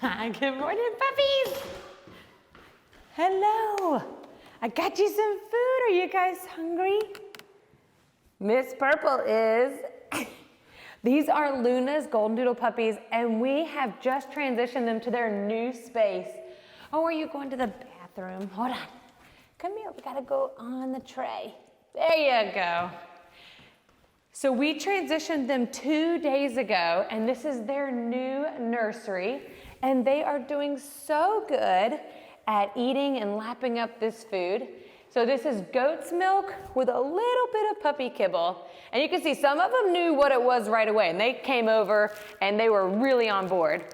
Good morning, puppies. Hello. I got you some food. Are you guys hungry? Miss Purple is. These are Luna's Goldendoodle puppies, and we have just transitioned them to their new space. Oh, are you going to the bathroom? Hold on. Come here. We got to go on the tray. There you go. So we transitioned them 2 days ago, and this is their new nursery, and they are doing so good at eating and lapping up this food. So this is goat's milk with a little bit of puppy kibble, and you can see some of them knew what it was right away, and they came over and they were really on board.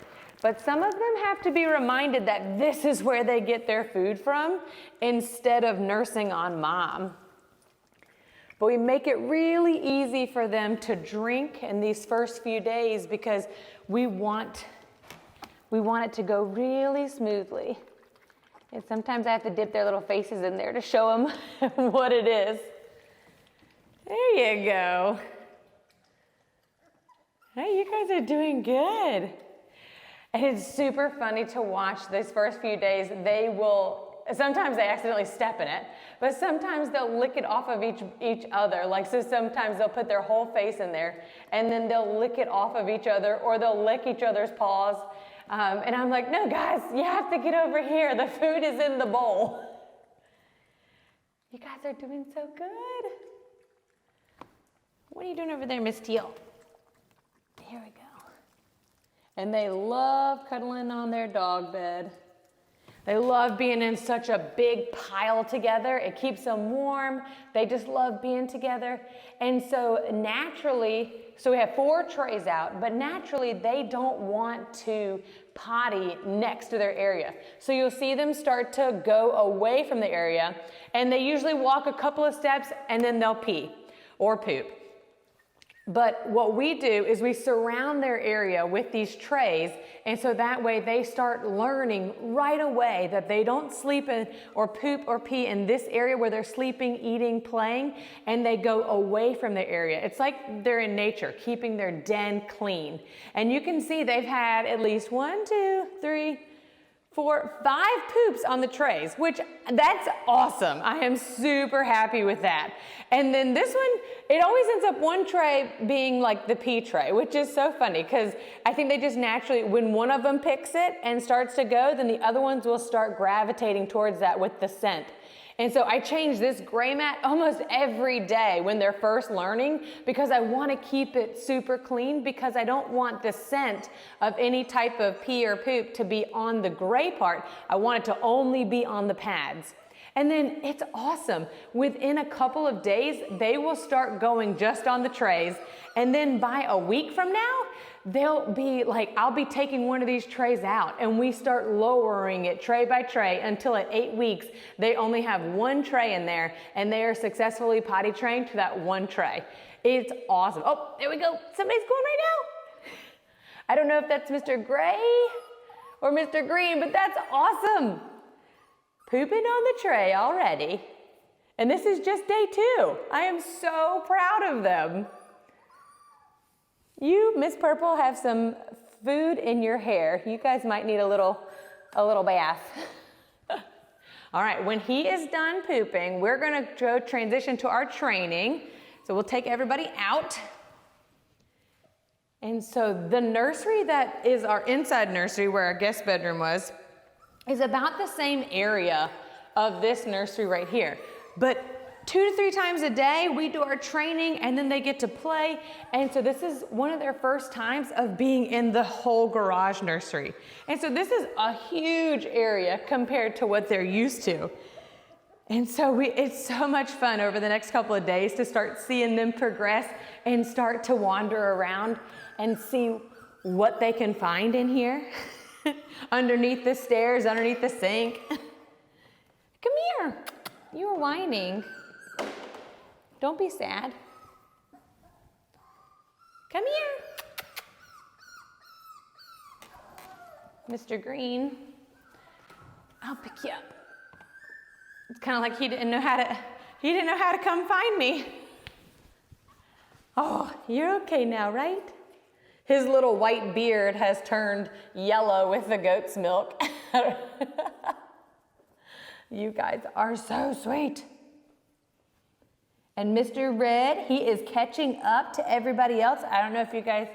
But some of them have to be reminded that this is where they get their food from instead of nursing on mom. But we make it really easy for them to drink in these first few days because we want it to go really smoothly. And sometimes I have to dip their little faces in there to show them what it is. There you go. Hey, you guys are doing good. And it's super funny to watch these first few days. Sometimes they accidentally step in it, but sometimes they'll lick it off of each other. Like, so sometimes they'll put their whole face in there, and then they'll lick it off of each other, or they'll lick each other's paws. And I'm like, no, guys, you have to get over here. The food is in the bowl. You guys are doing so good. What are you doing over there, Miss Teal? Here we go. And they love cuddling on their dog bed. They love being in such a big pile together. It keeps them warm. They just love being together. And so naturally, so we have 4 trays out, but naturally they don't want to potty next to their area. So you'll see them start to go away from the area, and they usually walk a couple of steps and then they'll pee or poop. But what we do is we surround their area with these trays, and so that way they start learning right away that they don't sleep in or poop or pee in this area where they're sleeping, eating, playing, and they go away from the area. It's like they're in nature, keeping their den clean. And you can see they've had at least 1, 2, 3, 4, 5 poops on the trays, which that's awesome. I am super happy with that. And then this one, it always ends up one tray being like the pee tray, which is so funny because I think they just naturally, when one of them picks it and starts to go, then the other ones will start gravitating towards that with the scent. And so I change this gray mat almost every day when they're first learning because I want to keep it super clean because I don't want the scent of any type of pee or poop to be on the gray part. I want it to only be on the pads. And then it's awesome. Within a couple of days, they will start going just on the trays. And then by a week from now, they'll be like, I'll be taking one of these trays out and we start lowering it tray by tray until at 8 weeks, they only have 1 tray in there and they are successfully potty trained to that 1 tray. It's awesome. Oh, there we go. Somebody's going right now. I don't know if that's Mr. Gray or Mr. Green, but that's awesome. Pooping on the tray already. And this is just day 2. I am so proud of them. You, Miss Purple, have some food in your hair. You guys might need a little bath. All right, when he is done pooping, we're gonna go transition to our training. So we'll take everybody out. And so the nursery that is our inside nursery where our guest bedroom was, is about the same area of this nursery right here. But 2 to 3 times a day, we do our training and then they get to play. And so this is one of their first times of being in the whole garage nursery. And so this is a huge area compared to what they're used to. And so it's so much fun over the next couple of days to start seeing them progress and start to wander around and see what they can find in here. Underneath the stairs, underneath the sink. Come here. You were whining. Don't be sad. Come here. Mr. Green, I'll pick you up. It's kind of like he didn't know how to come find me. Oh, you're okay now, right? His little white beard has turned yellow with the goat's milk. You guys are so sweet. And Mr. Red, he is catching up to everybody else. I don't know if you guys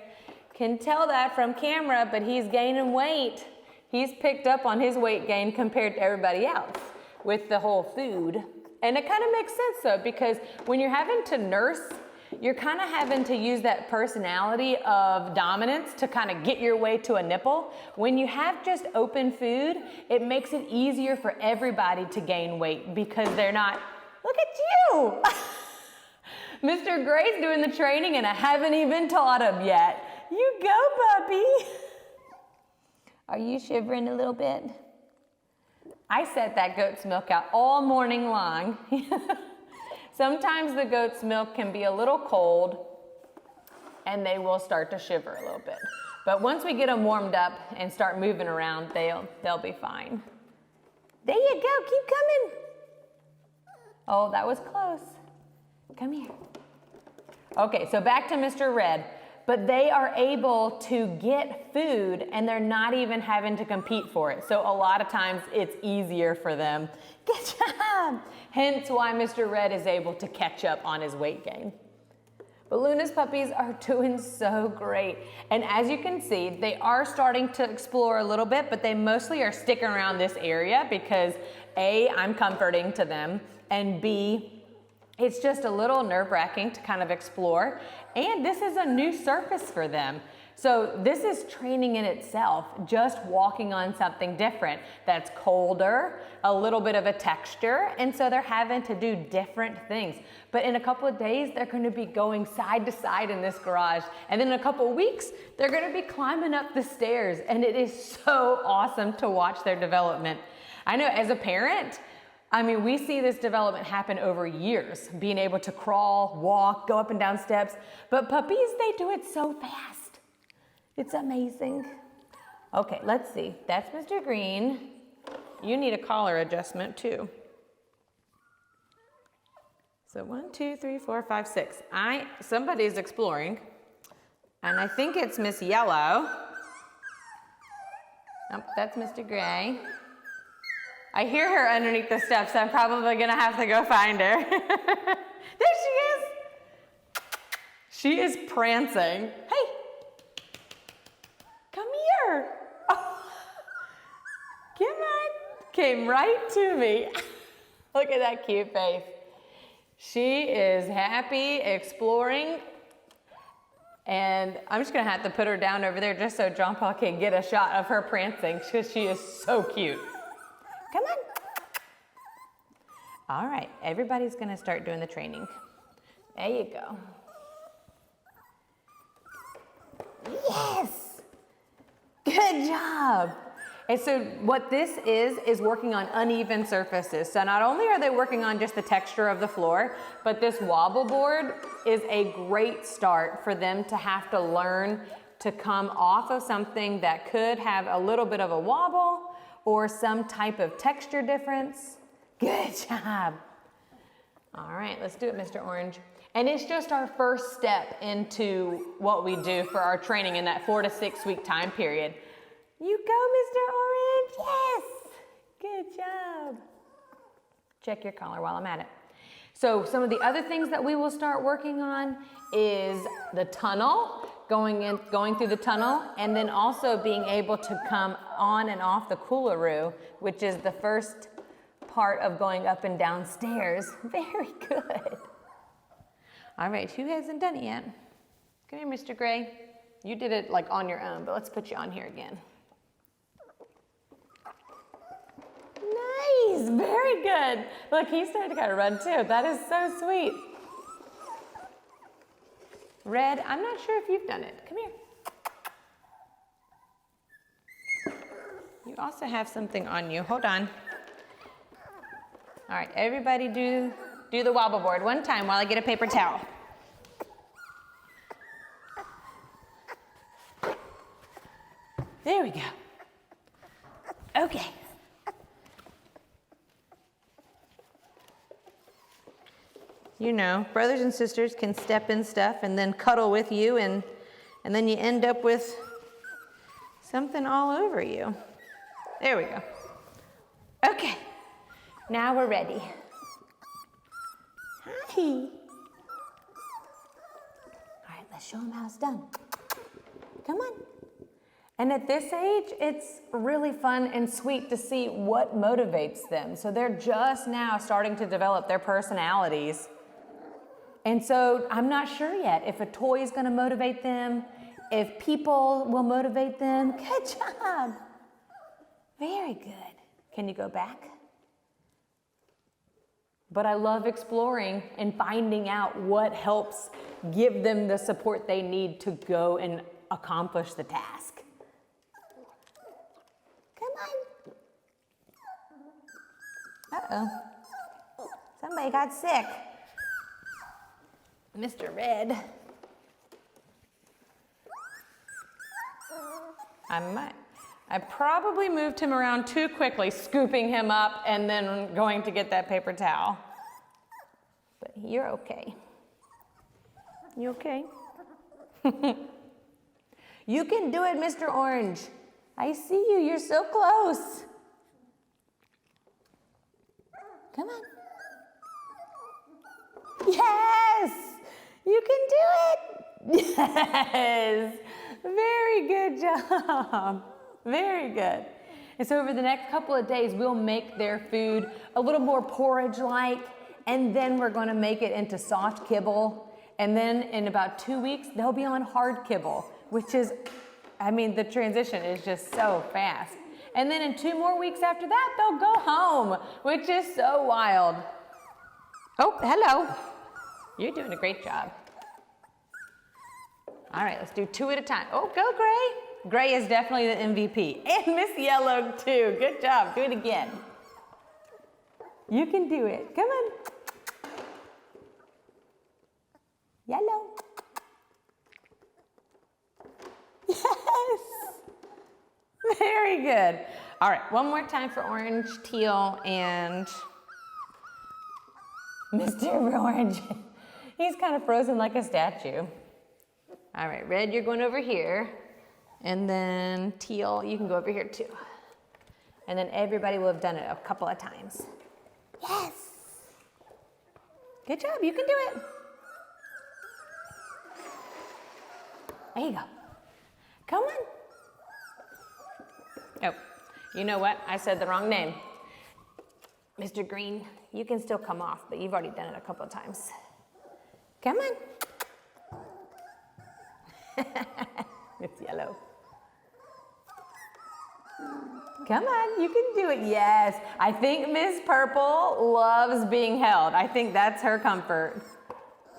can tell that from camera, but he's gaining weight. He's picked up on his weight gain compared to everybody else with the whole food. And it kind of makes sense though, because when you're having to nurse, you're kind of having to use that personality of dominance to kind of get your way to a nipple. When you have just open food, it makes it easier for everybody to gain weight because they're not, look at you. Mr. Gray's doing the training and I haven't even taught him yet. You go, puppy. Are you shivering a little bit? I set that goat's milk out all morning long. Sometimes the goat's milk can be a little cold and they will start to shiver a little bit. But once we get them warmed up and start moving around, they'll be fine. There you go, keep coming. Oh, that was close. Come here. Okay, so back to Mr. Red. But they are able to get food and they're not even having to compete for it. So a lot of times it's easier for them. Good job! Hence why Mr. Red is able to catch up on his weight gain. But Luna's puppies are doing so great. And as you can see, they are starting to explore a little bit, but they mostly are sticking around this area because A, I'm comforting to them, and B, it's just a little nerve-wracking to kind of explore. And this is a new surface for them. So this is training in itself, just walking on something different that's colder, a little bit of a texture, and so they're having to do different things. But in a couple of days, they're gonna be going side to side in this garage. And then in a couple of weeks, they're gonna be climbing up the stairs. And it is so awesome to watch their development. I know as a parent, I mean, we see this development happen over years, being able to crawl, walk, go up and down steps. But puppies, they do it so fast. It's amazing. Okay, let's see. That's Mr. Green. You need a collar adjustment too. So 1, 2, 3, 4, 5, 6. Somebody's exploring, and I think it's Miss Yellow. Oh, that's Mr. Gray. I hear her underneath the steps, so I'm probably gonna have to go find her. There she is. She is prancing. Hey, come here. Oh. Come on, came right to me. Look at that cute face. She is happy exploring, and I'm just gonna have to put her down over there just so John Paul can get a shot of her prancing because she is so cute. Come on. All right, everybody's gonna start doing the training. There you go. Yes, good job. And so what this is working on uneven surfaces. So not only are they working on just the texture of the floor, but this wobble board is a great start for them to have to learn to come off of something that could have a little bit of a wobble or some type of texture difference. Good job. All right, let's do it, Mr. Orange. And it's just our first step into what we do for our training in that 4 to 6 week time period. You go, Mr. Orange, yes. Good job. Check your collar while I'm at it. So some of the other things that we will start working on is the tunnel, going through the tunnel, and then also being able to come on and off the coolaroo, which is the first part of going up and down stairs. Very good. All right, who hasn't done it yet? Come here, Mr. Gray. You did it like on your own, but let's put you on here again. Nice, very good. Look, he's starting to kind of run too. That is so sweet. Red, I'm not sure if you've done it. Come here. You also have something on you. Hold on. All right, everybody do the wobble board one time while I get a paper towel. There we go. Okay. You know, brothers and sisters can step in stuff and then cuddle with you and and then you end up with something all over you. There we go. Okay, now we're ready. Hi. All right, let's show them how it's done. Come on. And at this age, it's really fun and sweet to see what motivates them. So they're just now starting to develop their personalities. And so I'm not sure yet if a toy is going to motivate them, if people will motivate them. Good job. Very good. Can you go back? But I love exploring and finding out what helps give them the support they need to go and accomplish the task. Come on. Uh-oh. Somebody got sick. Mr. Red. I probably moved him around too quickly, scooping him up and then going to get that paper towel. But you're okay. You okay? You can do it, Mr. Orange. I see you. You're so close. Come on. Yes! You can do it! Yes! Very good job. Very good. And so over the next couple of days, we'll make their food a little more porridge-like, and then we're going to make it into soft kibble. And then in about 2 weeks, they'll be on hard kibble, which is, I mean, the transition is just so fast. And then in 2 more weeks after that, they'll go home, which is so wild. Oh, hello. You're doing a great job. All right, let's do 2 at a time. Oh, go Gray. Gray is definitely the MVP. And Miss Yellow too. Good job. Do it again. You can do it. Come on. Yellow. Yes. Very good. All right, one more time for orange, teal, and Mr. Orange. He's kind of frozen like a statue. All right, red, you're going over here. And then teal, you can go over here too. And then everybody will have done it a couple of times. Yes. Good job, you can do it. There you go. Come on. Oh, you know what? I said the wrong name. Mr. Green, you can still come off, but you've already done it a couple of times. Come on. It's yellow. Come on, you can do it. Yes. I think Miss Purple loves being held. I think that's her comfort.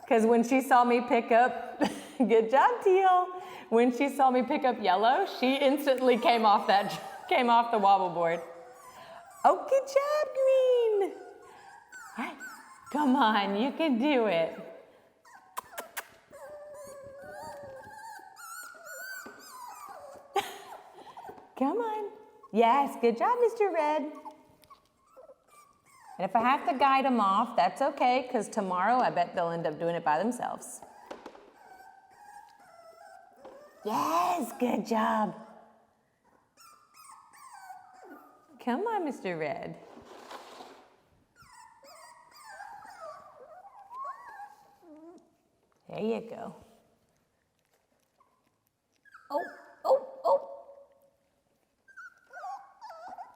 Because when she saw me pick up, good job, Teal. When she saw me pick up yellow, she instantly came off the wobble board. Oh, good job, Green. All right, come on, you can do it. Come on. Yes, good job, Mr. Red. And if I have to guide them off, that's okay, because tomorrow I bet they'll end up doing it by themselves. Yes, good job. Come on, Mr. Red. There you go. Oh, oh, oh.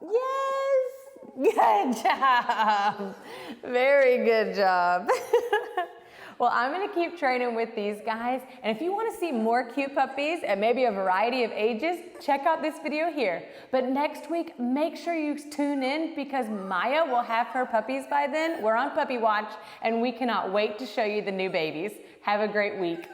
Yes, good job. Very good job. Well, I'm gonna keep training with these guys, and if you wanna see more cute puppies and maybe a variety of ages, check out this video here. But next week, make sure you tune in because Maya will have her puppies by then. We're on Puppy Watch, and we cannot wait to show you the new babies. Have a great week.